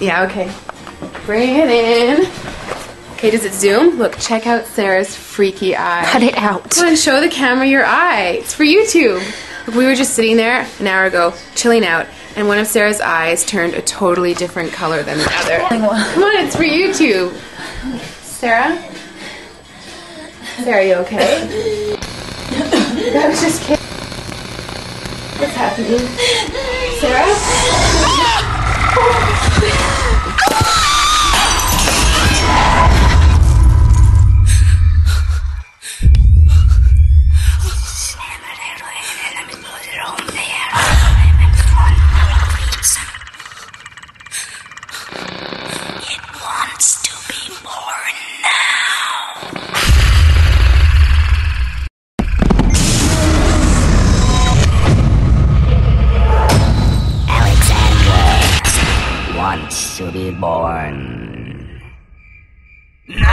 Yeah, okay. Bring it in. Okay, does it zoom? Look, check out Sarah's freaky eye. Cut it out. Come on, show the camera your eye. It's for YouTube. Look, we were just sitting there an hour ago, chilling out, and one of Sarah's eyes turned a totally different color than the other. Come on, it's for YouTube. Sarah? Sarah, are you okay? I was just kidding. What's happening? Sarah? It wants to be born now. Alexandra wants to be born. No!